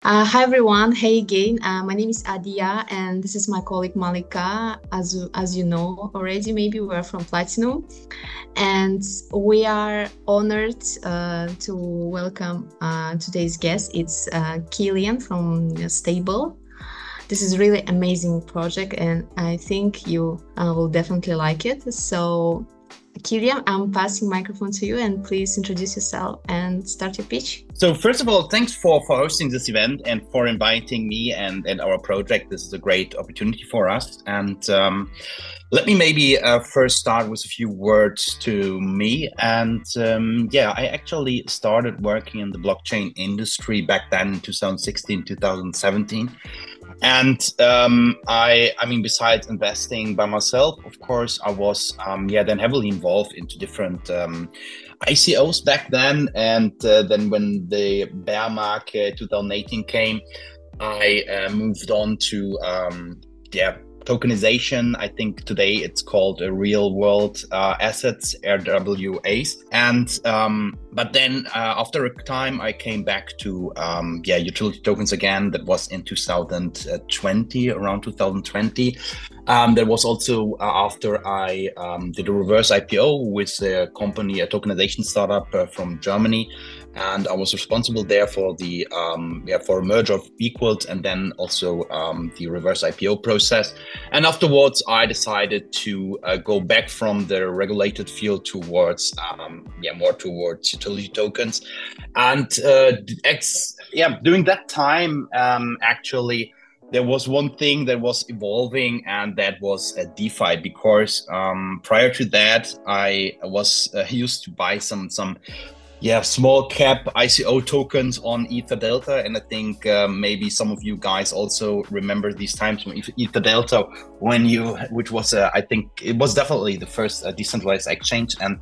Hi everyone. Hey again. My name is Adiya, and this is my colleague Malika. As you know already, maybe we're from Platinum, and we are honored to welcome today's guest. It's Kian from Seble. This is really amazing project, and I think you will definitely like it. So, Kilian, I'm passing microphone to you, and please introduce yourself and start your pitch. So first of all, thanks for hosting this event and for inviting me and our project. This is a great opportunity for us. And let me maybe first start with a few words to me. And I actually started working in the blockchain industry back then in 2016, 2017. And I mean, besides investing by myself, of course, I was then heavily involved into different ICOs back then. And then when the bear market 2018 came, I moved on to tokenization. I think today it's called real world assets, RWAs. And but then after a time, I came back to utility tokens again. That was in 2020, around 2020. There was also after I did a reverse IPO with a company, a tokenization startup from Germany, and I was responsible there for the for a merger of equals, and then also the reverse IPO process. And afterwards, I decided to go back from the regulated field towards more towards utility tokens. And during that time, actually, there was one thing that was evolving, and that was DeFi, because prior to that, I was used to buy some small cap ICO tokens on Ether Delta. And I think maybe some of you guys also remember these times when Ether Delta, which was, I think it was definitely the first decentralized exchange, and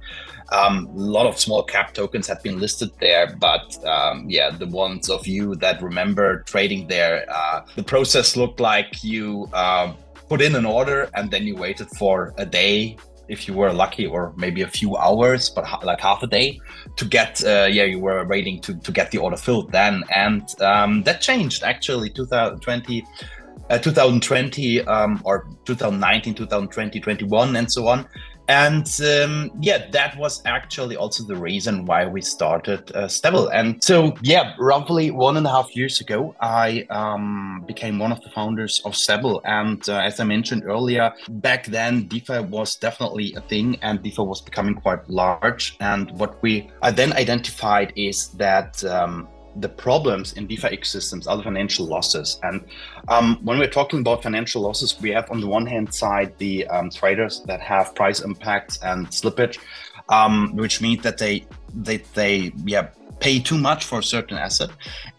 a lot of small cap tokens had been listed there. But the ones of you that remember trading there, the process looked like you put in an order and then you waited for a day, if you were lucky, or maybe a few hours, but like half a day to get, you were waiting to get the order filled then. And that changed actually 2020 or 2019, 2020, 21 and so on. And that was actually also the reason why we started Seble. And so, roughly 1.5 years ago, I became one of the founders of Seble. And as I mentioned earlier, back then, DeFi was definitely a thing, and DeFi was becoming quite large. And what we then identified is that the problems in DeFi ecosystems are the financial losses. And when we're talking about financial losses, we have on the one hand side the traders that have price impacts and slippage, which means that they pay too much for a certain asset,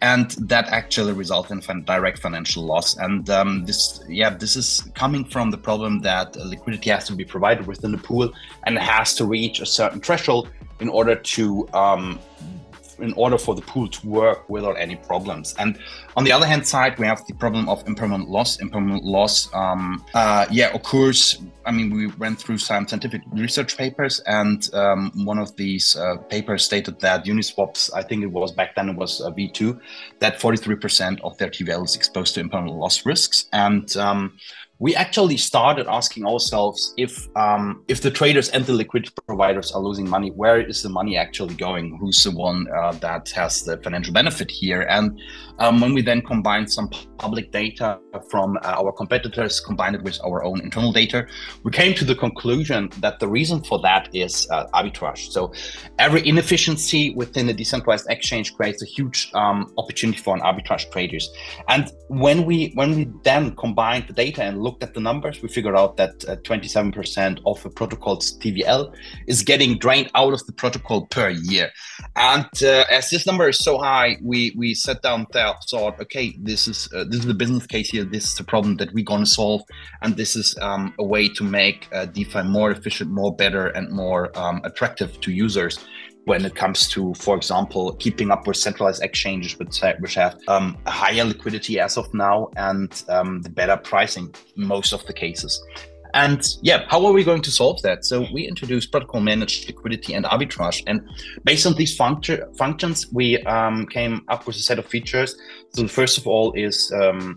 and that actually results in direct financial loss. And this is coming from the problem that liquidity has to be provided within the pool, and it has to reach a certain threshold in order for the pool to work without any problems. And on the other hand side, we have the problem of impermanent loss. Impermanent loss occurs. I mean, we went through some scientific research papers, and one of these papers stated that Uniswaps, I think it was back then, it was V2, that 43% of their TVL is exposed to impermanent loss risks. And we actually started asking ourselves, if the traders and the liquidity providers are losing money, where is the money actually going? Who's the one that has the financial benefit here? And when we then combined some public data from our competitors, combined it with our own internal data, we came to the conclusion that the reason for that is arbitrage. So every inefficiency within a decentralized exchange creates a huge opportunity for an arbitrage traders. And when we then combined the data and looked at the numbers, we figured out that 27% of a protocol's TVL is getting drained out of the protocol per year. And as this number is so high, we sat down there, thought, okay, this is the business case here. This is the problem that we're going to solve, and this is a way to make DeFi more efficient, more better, and more attractive to users when it comes to, for example, keeping up with centralized exchanges which have a higher liquidity as of now, and the better pricing in most of the cases. And yeah, how are we going to solve that? So we introduced protocol managed liquidity and arbitrage. And based on these functions, we came up with a set of features. So the first of all is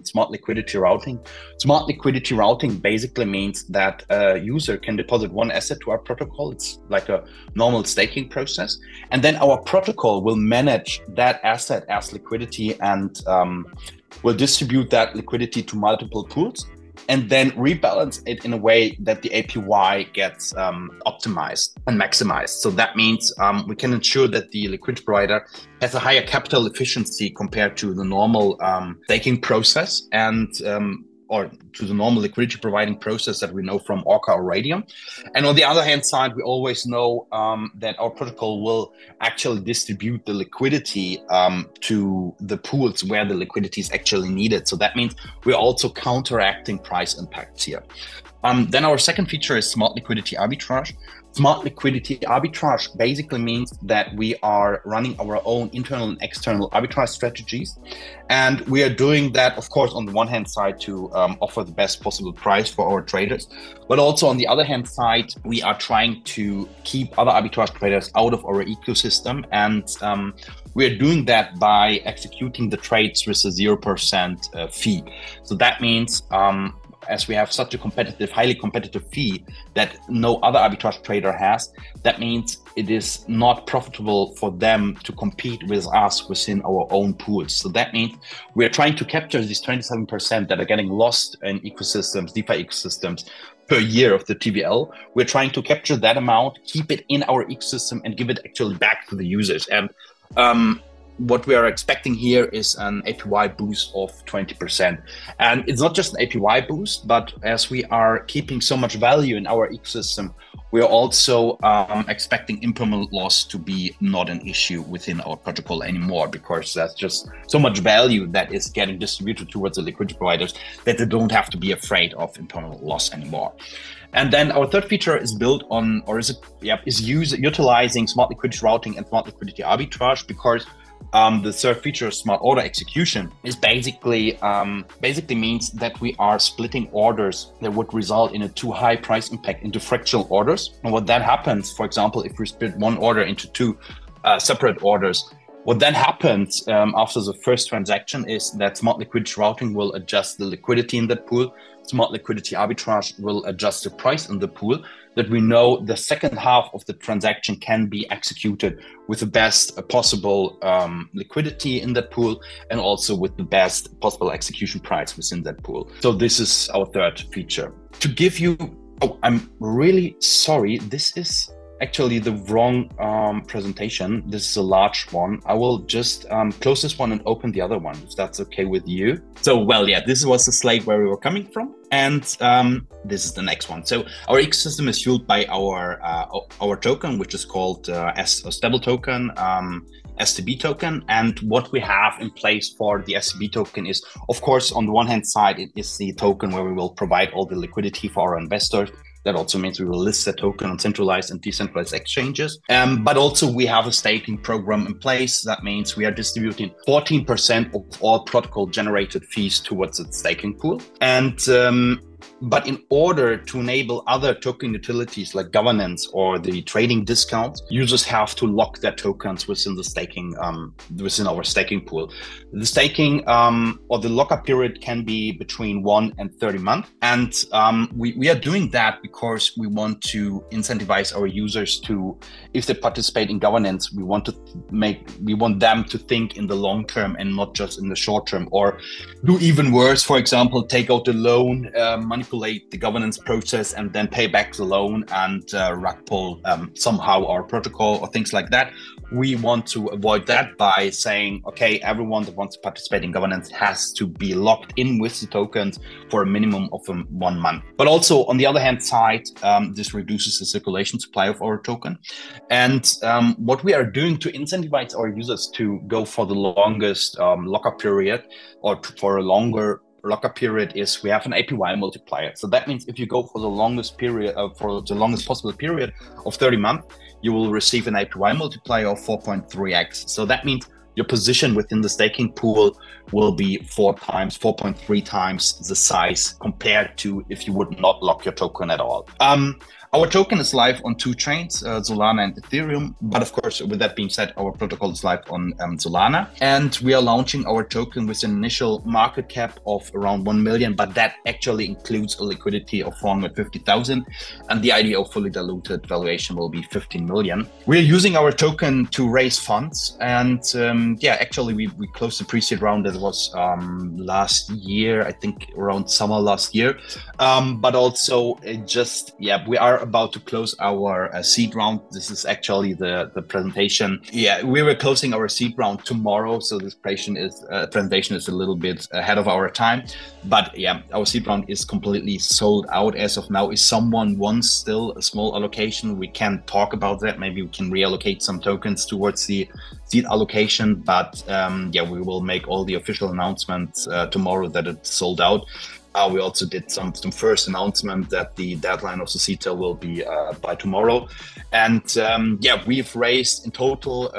smart liquidity routing. Smart liquidity routing basically means that a user can deposit one asset to our protocol. It's like a normal staking process. And then our protocol will manage that asset as liquidity and will distribute that liquidity to multiple pools, and then rebalance it in a way that the APY gets optimized and maximized. So that means we can ensure that the liquidity provider has a higher capital efficiency compared to the normal staking process and or to the normal liquidity providing process that we know from Orca or Radium. And on the other hand side, we always know that our protocol will actually distribute the liquidity to the pools where the liquidity is actually needed. So that means we're also counteracting price impacts here. Then our second feature is smart liquidity arbitrage. Smart liquidity arbitrage basically means that we are running our own internal and external arbitrage strategies. And we are doing that, of course, on the one hand side to offer the best possible price for our traders. But also on the other hand side, we are trying to keep other arbitrage traders out of our ecosystem. And we are doing that by executing the trades with a 0% fee. So that means as we have such a competitive, highly competitive fee that no other arbitrage trader has, that means it is not profitable for them to compete with us within our own pools. So that means we are trying to capture these 27% that are getting lost in ecosystems, DeFi ecosystems per year of the TVL. We're trying to capture that amount, keep it in our ecosystem and give it actually back to the users. And what we are expecting here is an APY boost of 20%. And it's not just an APY boost, but as we are keeping so much value in our ecosystem, we are also expecting impermanent loss to be not an issue within our protocol anymore, because there's just so much value that is getting distributed towards the liquidity providers that they don't have to be afraid of impermanent loss anymore. And then our third feature is built on, or is utilizing smart liquidity routing and smart liquidity arbitrage, because the third feature, smart order execution, is basically means that we are splitting orders that would result in a too high price impact into fractional orders. And what that happens, for example, if we split one order into two separate orders, what then happens after the first transaction is that smart liquidity routing will adjust the liquidity in that pool. Smart liquidity arbitrage will adjust the price in the pool, that we know the second half of the transaction can be executed with the best possible liquidity in that pool, and also with the best possible execution price within that pool. So this is our third feature. To give you, I'm really sorry, this is actually the wrong presentation. This is a large one. I will just close this one and open the other one, if that's okay with you. So, well, yeah, this was the slide where we were coming from. And this is the next one. So our ecosystem is fueled by our token, which is called a Seble token, STB token. And what we have in place for the STB token is, of course, on the one hand side, it is the token where we will provide all the liquidity for our investors. That also means we will list the token on centralized and decentralized exchanges. But also we have a staking program in place. That means we are distributing 14% of all protocol generated fees towards the staking pool. And but in order to enable other token utilities like governance or the trading discounts, users have to lock their tokens within the staking, within our staking pool. The staking or the lockup period can be between 1 and 30 months. And we are doing that because we want to incentivize our users to, if they participate in governance, we want them to think in the long term and not just in the short term, or do even worse, for example, take out the loan, manipulate the governance process and then pay back the loan and rug pull somehow our protocol or things like that. We want to avoid that by saying, okay, everyone that wants to participate in governance has to be locked in with the tokens for a minimum of 1 month. But also on the other hand side, this reduces the circulation supply of our token. And what we are doing to incentivize our users to go for the longest lockup period, or for a longer lockup period, is we have an APY multiplier. So that means if you go for the longest period, for the longest possible period of 30 months, you will receive an APY multiplier of 4.3x. So that means your position within the staking pool will be 4.3 times the size compared to if you would not lock your token at all. Our token is live on 2 chains, Solana and Ethereum. But of course, with that being said, our protocol is live on Solana. And we are launching our token with an initial market cap of around 1 million, but that actually includes a liquidity of 450,000. And the IDO fully diluted valuation will be 15 million. We're using our token to raise funds. And actually, we closed the pre-seed round that was last year, I think around summer last year. But also we are about to close our seed round. This is actually the presentation. Yeah, we were closing our seed round tomorrow, so this presentation is a little bit ahead of our time. But yeah, our seed round is completely sold out as of now. If someone wants still a small allocation, we can talk about that. Maybe we can reallocate some tokens towards the seed allocation. But we will make all the official announcements tomorrow that it's sold out. We also did some first announcement that the deadline of the seed sale will be by tomorrow. And we've raised in total,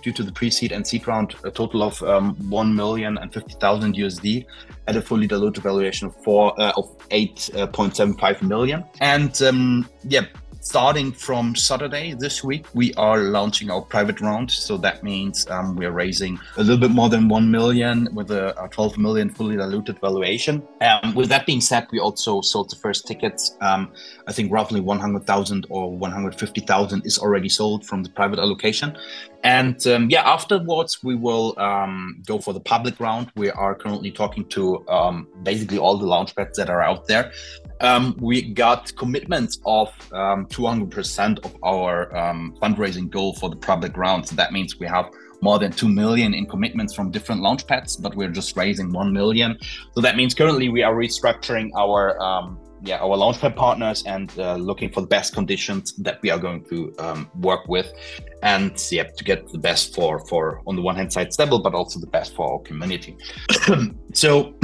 due to the pre-seed and seed round, a total of $1,050,000 USD at a fully diluted valuation of 8.75 million. And starting from Saturday this week, we are launching our private round. So that means we are raising a little bit more than 1 million with a 12 million fully diluted valuation. With that being said, we also sold the first tickets. I think roughly 100,000 or 150,000 is already sold from the private allocation. And afterwards, we will go for the public round. We are currently talking to basically all the launchpads that are out there. We got commitments of 200% of our fundraising goal for the public round. So that means we have more than 2 million in commitments from different launchpads, but we're just raising 1 million. So that means currently we are restructuring our launchpad partners and looking for the best conditions that we are going to work with, and to get the best for on the one hand side Seble, but also the best for our community. So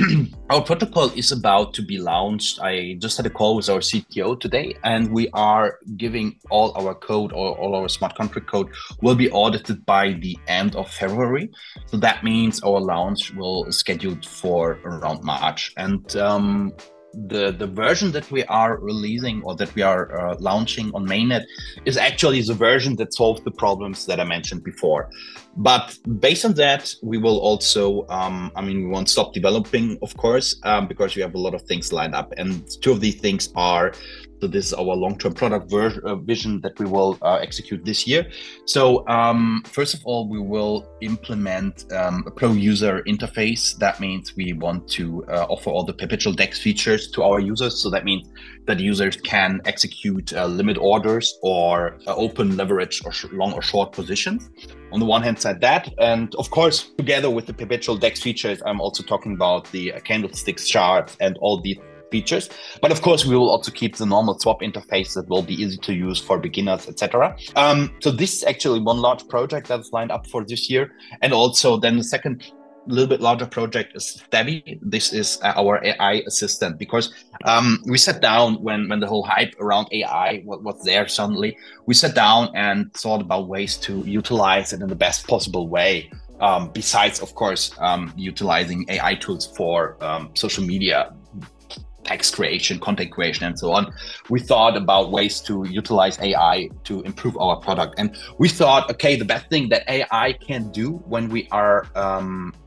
our protocol is about to be launched. I just had a call with our CTO today, and we are giving all our code, or all our smart contract code will be audited by the end of February. So that means our launch will scheduled for around March. And the version that we are releasing, or that we are launching on mainnet, is actually the version that solved the problems that I mentioned before. But based on that, we will also, we won't stop developing, of course, because we have a lot of things lined up. And 2 of these things are, so this is our long-term product vision that we will execute this year. So first of all, we will implement a pro user interface. That means we want to offer all the perpetual DEX features to our users. So that means that users can execute limit orders or open leverage or long or short positions. On the one hand side that, and of course, together with the perpetual DEX features, I'm also talking about the candlesticks charts and all the features. But of course, we will also keep the normal swap interface that will be easy to use for beginners, etc. So this is actually one large project that's lined up for this year. And also then the second little bit larger project is STB. This is our AI assistant, because we sat down when the whole hype around AI was there suddenly. We sat down and thought about ways to utilize it in the best possible way. Besides, of course, utilizing AI tools for social media, text creation, content creation, and so on. We thought about ways to utilize AI to improve our product. And we thought, okay, the best thing that AI can do when we are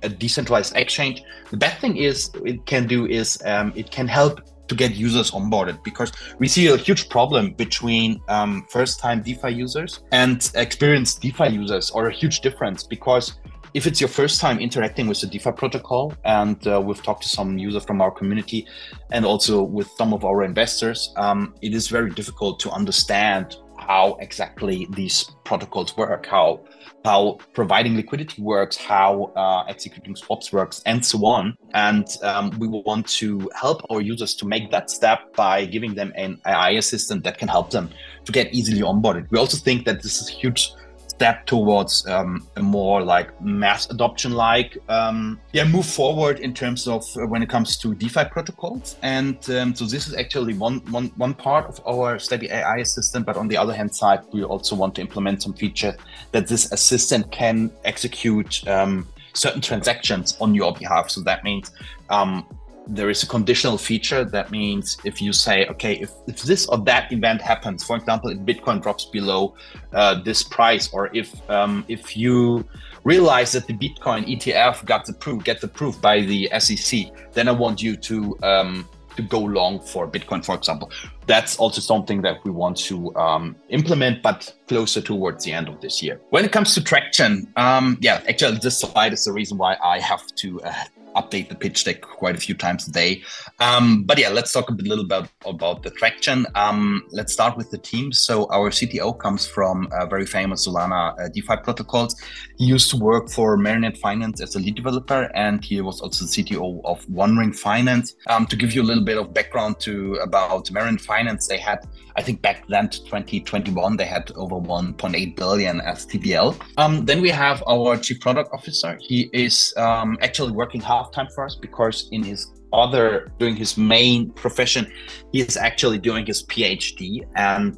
a decentralized exchange, the best thing it can help to get users onboarded, because we see a huge problem between first-time DeFi users and experienced DeFi users, or a huge difference, because if it's your first time interacting with the DeFi protocol, and we've talked to some users from our community and also with some of our investors, it is very difficult to understand how exactly these protocols work, how providing liquidity works, how executing swaps works, and so on. And we want to help our users to make that step by giving them an AI assistant that can help them to get easily onboarded. We also think that this is a huge step towards a more like mass adoption, like move forward in terms of when it comes to DeFi protocols. And so this is actually one part of our Seble AI assistant. But on the other hand side, we also want to implement some features that this assistant can execute certain transactions on your behalf. So that means there is a conditional feature. That means if you say, okay, if this or that event happens, for example, if Bitcoin drops below this price, or if you realize that the Bitcoin ETF gets approved by the SEC, then I want you to go long for Bitcoin, for example. That's also something that we want to implement, but closer towards the end of this year. When it comes to traction, actually this slide is the reason why I have to update the pitch deck quite a few times a day. But yeah, let's talk a little bit about the traction. Let's start with the team. So our CTO comes from very famous Solana DeFi protocols. He used to work for Marinette Finance as a lead developer, and he was also the CTO of One Ring Finance. To give you a little bit of background about Marinette Finance, they had, I think back then to 2021, they had over 1.8 billion as TVL. Then we have our chief product officer. He is actually working half-time for us because doing his main profession, he is actually doing his PhD, and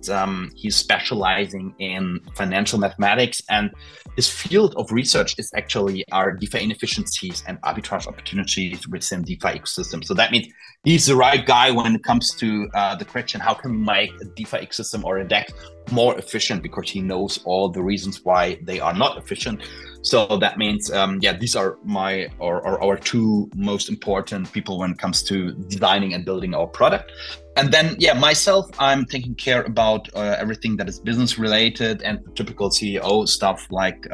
he's specializing in financial mathematics, and his field of research is actually our DeFi inefficiencies and arbitrage opportunities within DeFi ecosystem. So that means he's the right guy when it comes to the question, how can we make a DeFi ecosystem or a DEX more efficient, because he knows all the reasons why they are not efficient. So that means, these are our two most important people when it comes to designing and building our product. And then, myself, I'm taking care about everything that is business related and typical CEO stuff like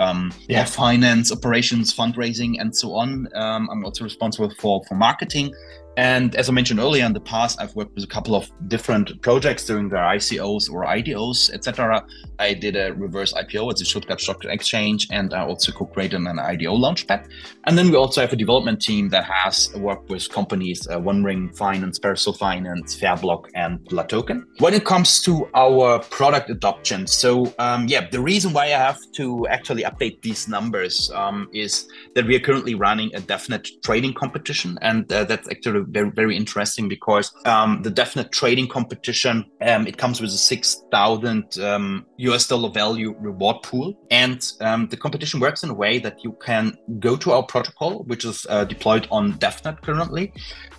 finance, operations, fundraising, and so on. I'm also responsible for marketing. And as I mentioned earlier, in the past, I've worked with a couple of different projects during their ICOs or IDOs, etc. I did a reverse IPO at the Stuttgart Stock Exchange, and I also co-created an IDO launchpad. And then we also have a development team that has worked with companies, One Ring Finance, Parcel Finance, Fairblock, and Latoken. When it comes to our product adoption, so the reason why I have to actually update these numbers is that we are currently running a definite trading competition, and that's actually very, very interesting because the definite trading competition, it comes with a $6,000 US dollar value reward pool. And the competition works in a way that you can go to our protocol, which is deployed on DevNet currently.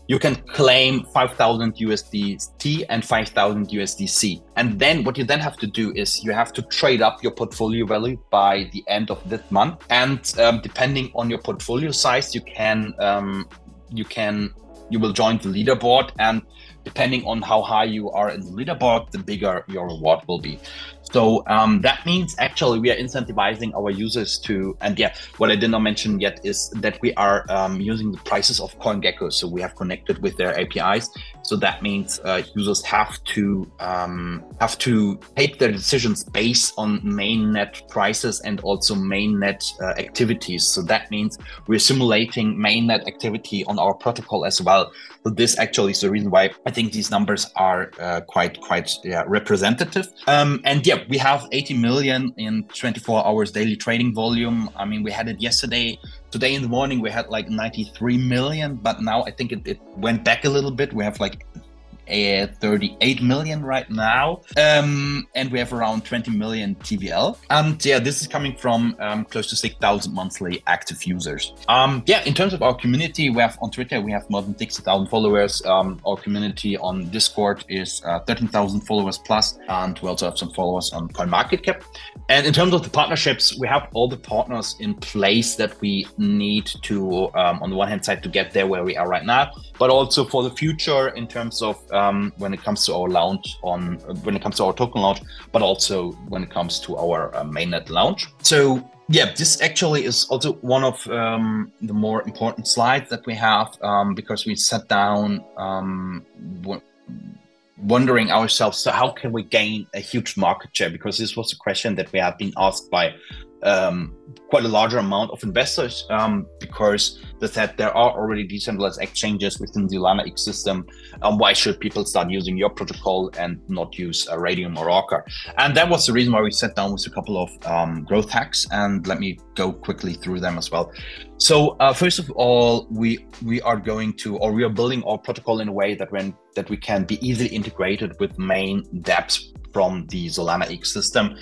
You can claim 5,000 USDT and 5,000 USDC. And then what you then have to do is you have to trade up your portfolio value by the end of this month. And depending on your portfolio size, you will join the leaderboard, and depending on how high you are in the leaderboard, the bigger your reward will be. So that means actually we are incentivizing our users to, and what I did not mention yet is that we are using the prices of CoinGecko. So we have connected with their APIs. So that means users have to take their decisions based on mainnet prices and also mainnet activities. So that means we're simulating mainnet activity on our protocol as well. So this actually is the reason why I think these numbers are quite representative. We have 80 million in 24 hours daily trading volume. I mean, we had it yesterday. Today in the morning, we had like 93 million, but now I think it went back a little bit. We have like 38 million right now, and we have around 20 million TVL. And this is coming from close to 6,000 monthly active users. In terms of our community, we have on Twitter, we have more than 60,000 followers. Our community on Discord is 13,000 followers plus, and we also have some followers on CoinMarketCap. And in terms of the partnerships, we have all the partners in place that we need to, on the one hand side, to get there where we are right now, but also for the future in terms of when it comes to our launch when it comes to our token launch, but also when it comes to our mainnet launch. So this actually is also one of the more important slides that we have, because we sat down wondering ourselves, so how can we gain a huge market share? Because this was a question that we have been asked by quite a larger amount of investors because they said there are already decentralized exchanges within the Solana ecosystem. Why should people start using your protocol and not use Radium or Orca? And that was the reason why we sat down with a couple of growth hacks, and let me go quickly through them as well. So first of all, we are building our protocol in a way that we can be easily integrated with main dApps from the Solana ecosystem.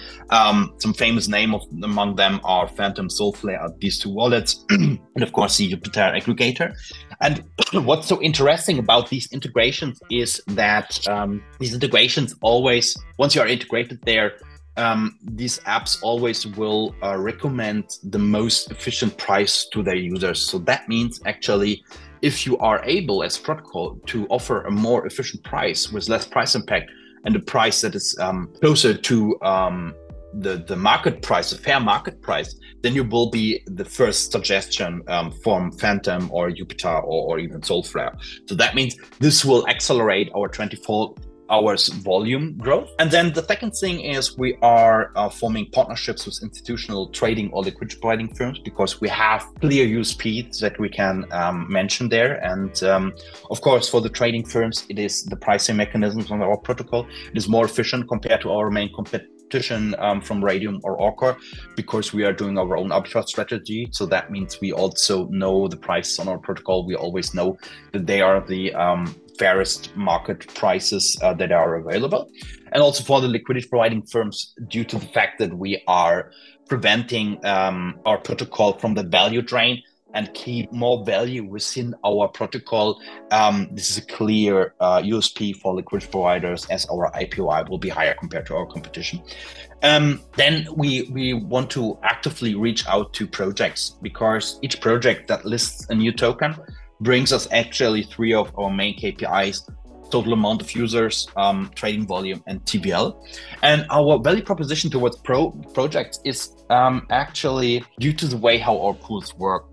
Some famous name among them are Phantom, Soulflare, these two wallets, and of course the Jupiter aggregator. And what's so interesting about these integrations is that these integrations always, once you are integrated there, these apps always will recommend the most efficient price to their users. So that means actually, if you are able as protocol to offer a more efficient price with less price impact, and a price that is closer to the market price, the fair market price, then you will be the first suggestion from Phantom or Jupiter or even Soulflare. So that means this will accelerate our 24 hours volume growth. And then the second thing is we are forming partnerships with institutional trading or liquidity providing firms, because we have clear USPs that we can mention there. And of course, for the trading firms, it is the pricing mechanisms on our protocol. It is more efficient compared to our main competition from Radium or Orca, because we are doing our own arbitrage strategy. So that means we also know the prices on our protocol. We always know that they are the fairest market prices that are available. And also for the liquidity providing firms, due to the fact that we are preventing our protocol from the value drain and keep more value within our protocol, this is a clear USP for liquidity providers, as our APY will be higher compared to our competition. Then we want to actively reach out to projects, because each project that lists a new token brings us actually 3 of our main KPIs: total amount of users, trading volume, and TVL. And our value proposition towards projects is actually due to the way how our pools work,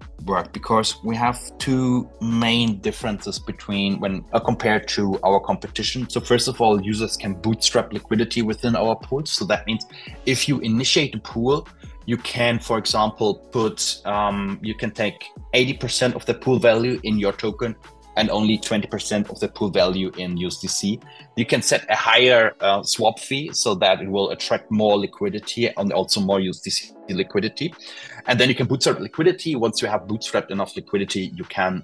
because we have 2 main differences between compared to our competition. So first of all, users can bootstrap liquidity within our pools. So that means if you initiate a pool, you can, for example, you can take 80% of the pool value in your token and only 20% of the pool value in USDC. You can set a higher swap fee so that it will attract more liquidity and also more USDC liquidity. And then you can bootstrap liquidity. Once you have bootstrapped enough liquidity, you can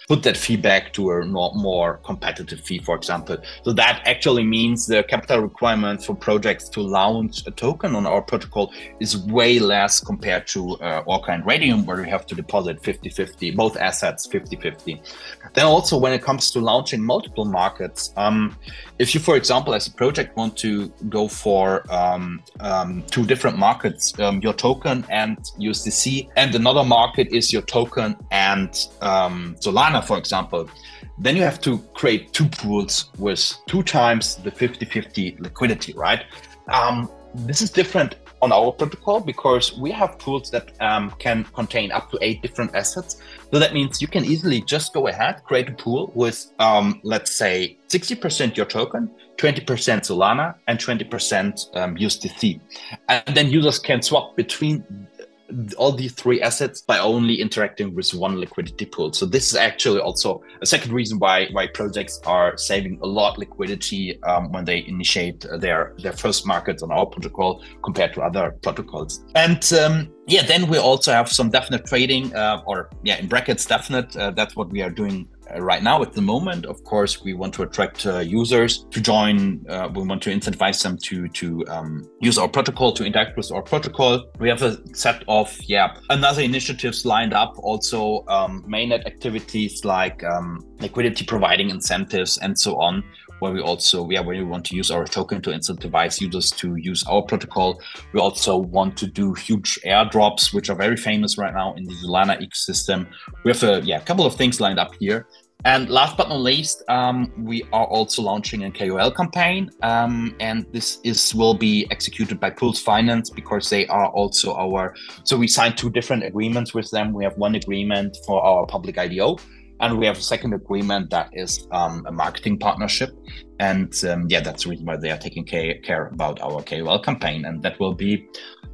put that fee back to a more competitive fee, for example. So that actually means the capital requirement for projects to launch a token on our protocol is way less compared to Orca and Radium, where we have to deposit 50-50, both assets 50-50. Then also when it comes to launching multiple markets, if you, for example, as a project want to go for 2 different markets, your token and USDC, and another market is your token and Solana, for example, then you have to create 2 pools with 2 times the 50-50 liquidity, right? This is different on our protocol because we have pools that can contain up to 8 different assets. So that means you can easily just go ahead, create a pool with, let's say, 60% your token, 20% Solana, and 20% USDC. And then users can swap between all these 3 assets by only interacting with 1 liquidity pool. So this is actually also a second reason why projects are saving a lot liquidity when they initiate their first markets on our protocol compared to other protocols. And then we also have some definite trading, in brackets definite. That's what we are doing right now at the moment. Of course, we want to attract users to join. We want to incentivize them to use our protocol, to interact with our protocol. We have a set of another initiatives lined up. Also, mainnet activities like liquidity providing incentives and so on, where we also where we want to use our token to incentivize users to use our protocol. We also want to do huge airdrops, which are very famous right now in the Solana ecosystem. We have a couple of things lined up here. And last but not least, we are also launching a KOL campaign, and this will be executed by Pulse Finance, because they are also so we signed 2 different agreements with them. We have one agreement for our public IDO, and we have a second agreement that is a marketing partnership. And that's the reason why they are taking care about our KOL campaign. And that will be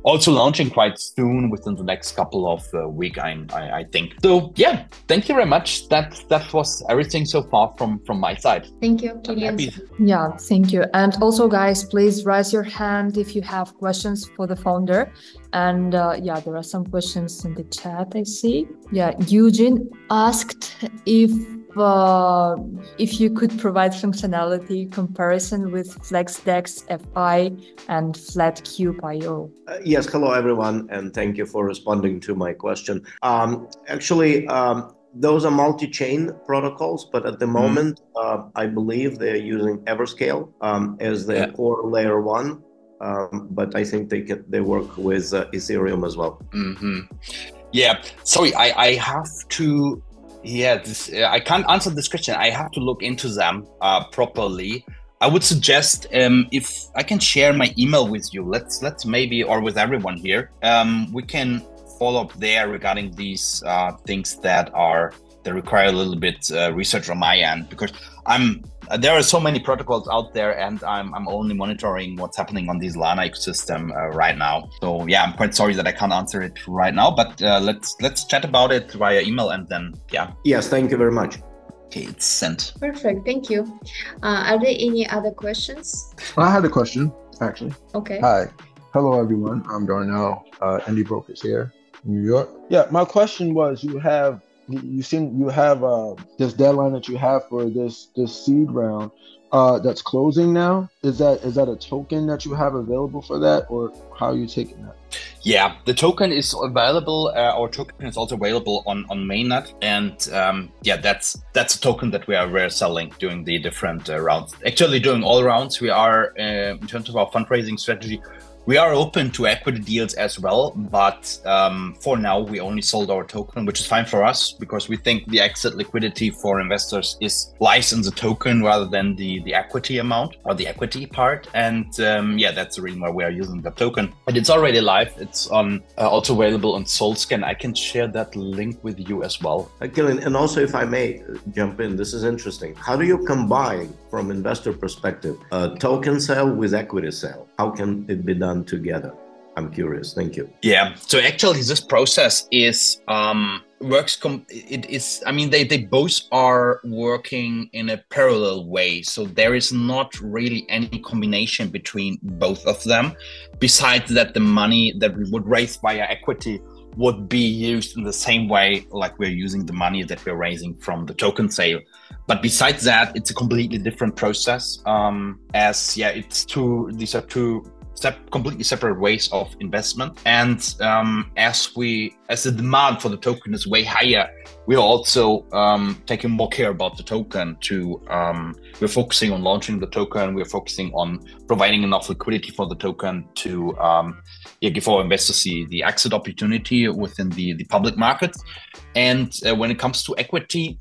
also launching quite soon within the next couple of weeks, I think. So yeah, thank you very much. That was everything so far from my side. Thank you, Kian. Yeah, thank you. And also, guys, please raise your hand if you have questions for the founder. And yeah, there are some questions in the chat, I see. Yeah, Eugene asked if you could provide functionality comparison with FlexDex FI and FlatCube.io. Yes, hello everyone, and thank you for responding to my question. Actually, those are multi-chain protocols, but at the moment, I believe they're using Everscale as their core layer one. But I think they work with Ethereum as well. Yeah, sorry, I have to. Yeah, I can't answer this question. I have to look into them properly. I would suggest if I can share my email with you. Let's maybe, or with everyone here, we can follow up there regarding these things that require a little bit research on my end, because there are so many protocols out there, and I'm only monitoring what's happening on this Solana ecosystem right now. So yeah, I'm quite sorry that I can't answer it right now, but let's chat about it via email, and then yeah. Yes, thank you very much. Okay, it's sent. Perfect, thank you. Are there any other questions? I had a question, actually. Okay. Hi, hello everyone. I'm Darnell, Indie Brokers here in New York. Yeah, my question was: you have this deadline that you have for this seed round that's closing now. Is that a token that you have available for that, or how are you taking that? Yeah, the token is available. Our token is also available on mainnet, and yeah, that's a token that we're selling during the different rounds. Actually, during all rounds, we are in terms of our fundraising strategy. We are open to equity deals as well, but for now we only sold our token, which is fine for us because we think the exit liquidity for investors lies in the token rather than the equity amount or the equity part. And yeah, that's the reason why we are using the token. And it's already live. It's also available on SolScan. I can share that link with you as well. Kian, and also if I may jump in, this is interesting. How do you combine, from investor perspective, a token sale with equity sale? How can it be done together? I'm curious. Thank you. Yeah. So actually, this process is works. I mean, they both are working in a parallel way. So there is not really any combination between both of them. Besides that, the money that we would raise via equity would be used in the same way like we're using the money that we're raising from the token sale. But besides that, it's a completely different process. These are two completely separate ways of investment. And as the demand for the token is way higher, we are also taking more care about the token. We're focusing on launching the token. We're focusing on providing enough liquidity for the token to give our investors the exit opportunity within the public markets. And when it comes to equity,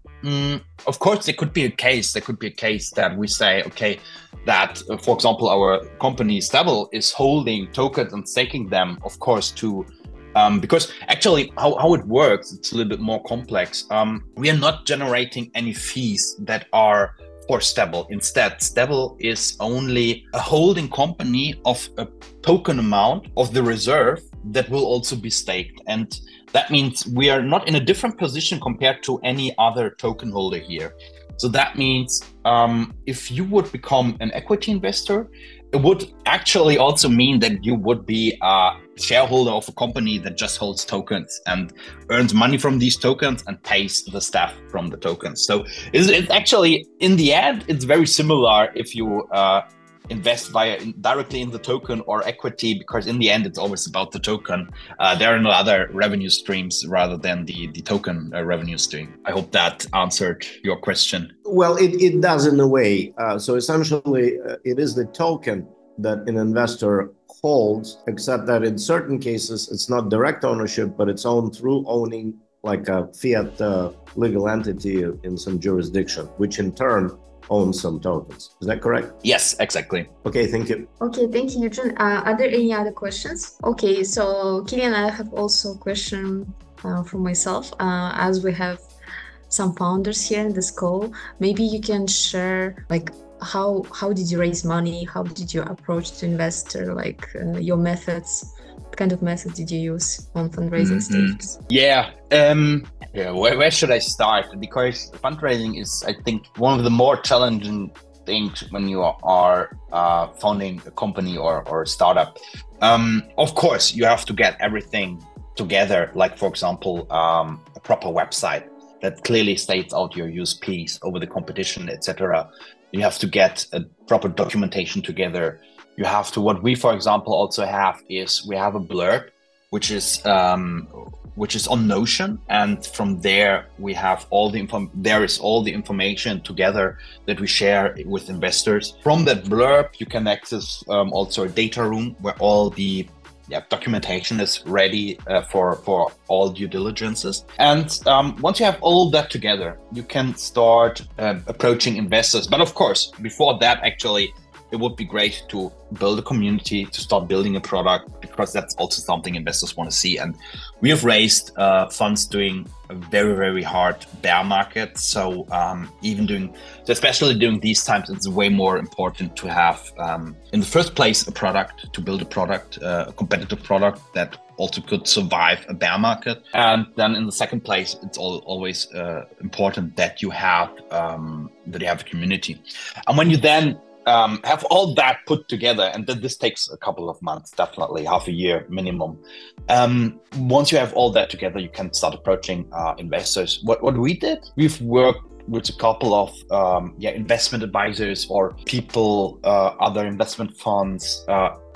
of course, there could be a case that we say, okay, that, for example, our company Seble is holding tokens and staking them, of course, because actually how it works, it's a little bit more complex. We are not generating any fees that are for Seble. Instead, Seble is only a holding company of a token amount of the reserve that will also be staked. And that means we are not in a different position compared to any other token holder here. So that means if you would become an equity investor, it would actually also mean that you would be a shareholder of a company that just holds tokens and earns money from these tokens and pays the staff from the tokens. So it's actually, in the end, it's very similar if you invest directly in the token or equity, because in the end, it's always about the token. There are no other revenue streams rather than the token revenue stream. I hope that answered your question. Well, it does in a way. So essentially, it is the token that an investor holds, except that in certain cases, it's not direct ownership, but it's owned through owning like a fiat legal entity in some jurisdiction, which in turn owns some tokens. Is that correct? Yes, exactly. Okay, thank you. Okay, thank you, Eugene. Are there any other questions? Okay, so Kian, I have also a question from myself. As we have some founders here in this call, maybe you can share like how did you raise money? How did you approach to investor? Like your methods? What kind of method did you use on fundraising stages? Where should I start? Because fundraising is, I think, one of the more challenging things when you are founding a company or a startup. Of course, you have to get everything together, like, for example, a proper website that clearly states out your USPs over the competition, etc. You have to get a proper documentation together. You have to, what we, for example, also have is we have a blurb, which is on Notion, and from there we have all the information together that we share with investors. From that blurb, you can access also a data room where all the documentation is ready for all due diligences. And once you have all that together, you can start approaching investors. But of course, before that, actually, it would be great to build a community, to start building a product, because that's also something investors want to see. And we have raised funds doing a very, very hard bear market. So especially during these times, it's way more important to have, in the first place, a product, to build a product, a competitive product that also could survive a bear market. And then in the second place, it's always important that you have a community. And when you then have all that put together, and then this takes a couple of months, definitely half a year minimum. Once you have all that together, you can start approaching investors. What we did, we've worked with a couple of investment advisors or people, other investment funds,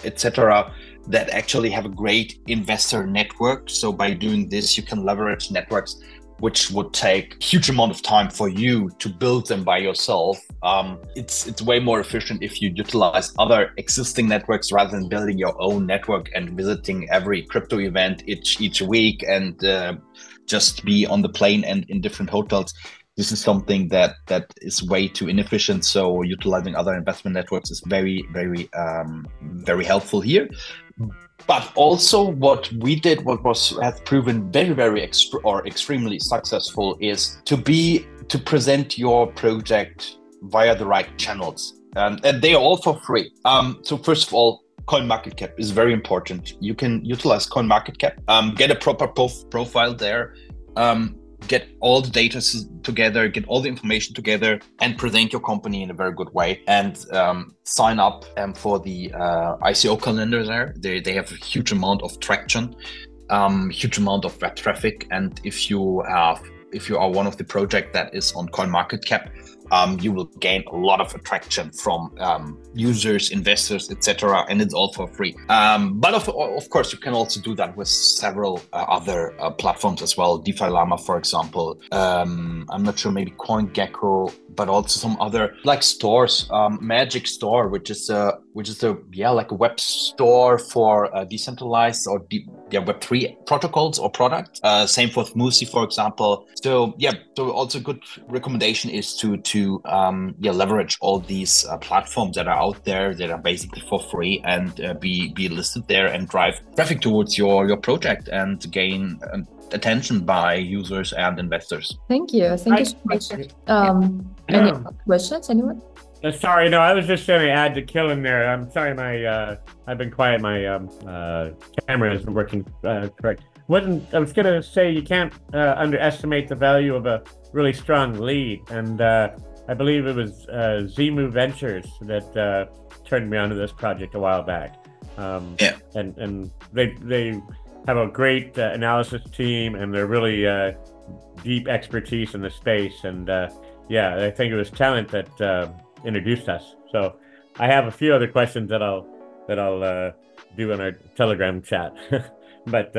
etc., that actually have a great investor network. So by doing this, you can leverage networks which would take a huge amount of time for you to build them by yourself. It's way more efficient if you utilize other existing networks rather than building your own network and visiting every crypto event each week and just be on the plane and in different hotels. This is something that is way too inefficient. So utilizing other investment networks is very, very, very helpful here. But also what we did, has proven very, very extremely successful, is to present your project via the right channels. And they are all for free. So first of all, CoinMarketCap is very important. You can utilize CoinMarketCap, get a proper profile there, get all the data together, get all the information together, and present your company in a very good way. And sign up for the ICO calendar there. They have a huge amount of traction, huge amount of web traffic. And if you are one of the project that is on CoinMarketCap, you will gain a lot of attraction from users, investors, etc. And it's all for free. But of course, you can also do that with several other platforms as well. DeFi Llama, for example. I'm not sure, maybe CoinGecko, but also some other like stores. Magic Store, which is like a web store for decentralized or Web3 protocols or products. Same for Musi, for example. So also good recommendation is to leverage all these platforms that are out there that are basically for free and be listed there and drive traffic towards your project and gain attention by users and investors. Thank you so much. Any questions, anyone? Sorry, no, I was just going to add to Kian there. I'm sorry, I've been quiet. My camera isn't working correct. I was going to say you can't underestimate the value of a really strong lead, and I believe it was Zemu Ventures that turned me onto this project a while back. And they have a great analysis team, and they're really deep expertise in the space. And I think it was talent that introduced us. So I have a few other questions that I'll do in our Telegram chat. But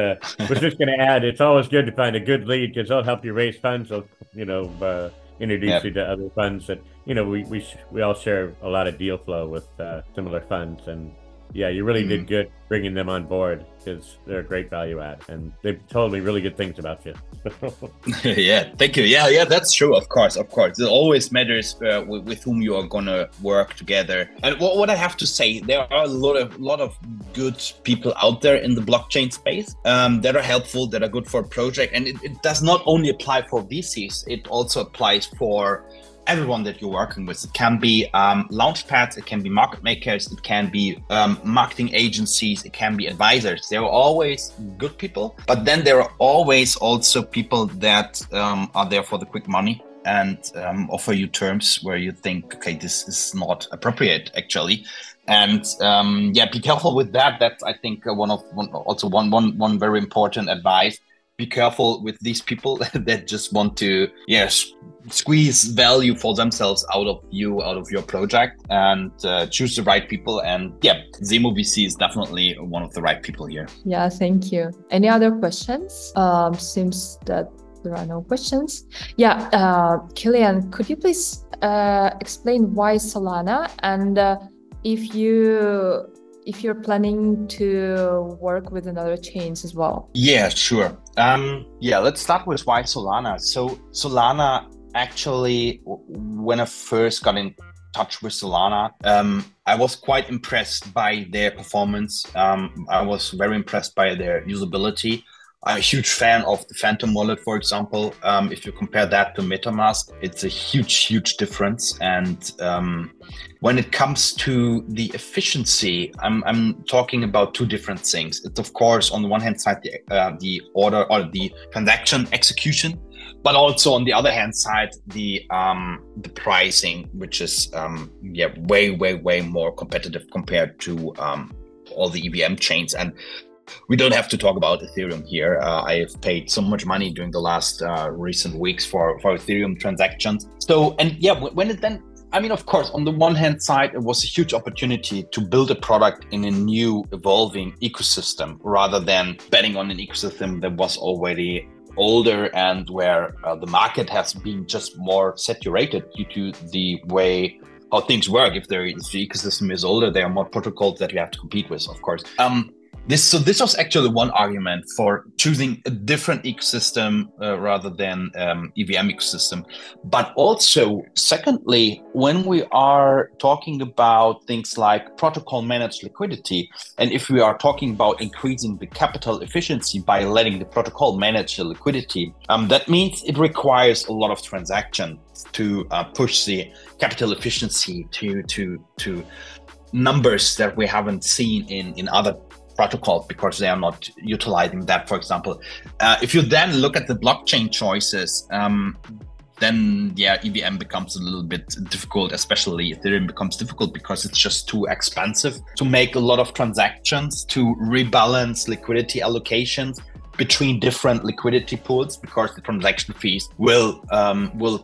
was just going to add, it's always good to find a good lead because they'll help you raise funds. They'll introduce you to other funds that we all share a lot of deal flow with similar funds. And you really did good bringing them on board because they're a great value add, and they've told me really good things about you. Thank you. Yeah, that's true. Of course, it always matters with whom you are gonna work together. And what I have to say, there are a lot of good people out there in the blockchain space that are helpful, that are good for a project, and it does not only apply for VCs. It also applies for everyone that you're working with. It can be launch pads, it can be market makers, it can be marketing agencies, it can be advisors. There are always good people, but then there are always also people that are there for the quick money and offer you terms where you think, okay, this is not appropriate actually. And be careful with that. That's, I think, one very important advice. Be careful with these people that just want to squeeze value for themselves out of you, out of your project, and choose the right people. And Zemo VC is definitely one of the right people here. Yeah, thank you. Any other questions? Seems that there are no questions. Kian, could you please explain why Solana, and if you're planning to work with another chains as well? Yeah, sure. Let's start with why Solana. So Solana, actually, when I first got in touch with Solana, I was quite impressed by their performance. I was very impressed by their usability. I'm a huge fan of the Phantom wallet, for example. If you compare that to MetaMask, it's a huge difference. And when it comes to the efficiency, I'm talking about two different things. It's, of course, on the one hand side, the order or the transaction execution, but also on the other hand side, the pricing, which is way more competitive compared to all the EVM chains. And we don't have to talk about Ethereum here. I have paid so much money during the last recent weeks for Ethereum transactions. So, when it then, of course, on the one hand side, it was a huge opportunity to build a product in a new evolving ecosystem rather than betting on an ecosystem that was already older and where the market has been just more saturated due to the way how things work. If the ecosystem is older, there are more protocols that you have to compete with, of course. This was actually one argument for choosing a different ecosystem rather than EVM ecosystem. But also, secondly, when we are talking about things like protocol managed liquidity, and if we are talking about increasing the capital efficiency by letting the protocol manage the liquidity, that means it requires a lot of transactions to push the capital efficiency to numbers that we haven't seen in other protocols, because they are not utilizing that, for example. If you then look at the blockchain choices, then EVM becomes a little bit difficult, especially Ethereum becomes difficult because it's just too expensive to make a lot of transactions, to rebalance liquidity allocations between different liquidity pools, because the transaction fees will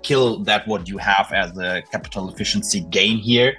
kill that what you have as a capital efficiency gain here.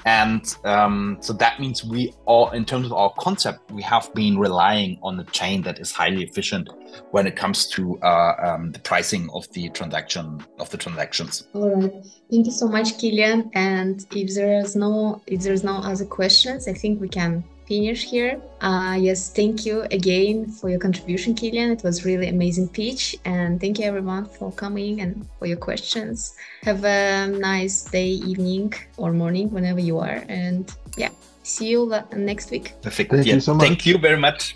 And so that means we all, in terms of our concept, we have been relying on a chain that is highly efficient when it comes to the pricing of the transactions. All right. Thank you so much, Kian. And if there's no other questions, I think we can finish here. Yes, thank you again for your contribution, Kian. It was really amazing pitch, and thank you everyone for coming and for your questions. Have a nice day, evening, or morning, whenever you are, and see you next week. Perfect. Thank you so much. Thank you very much.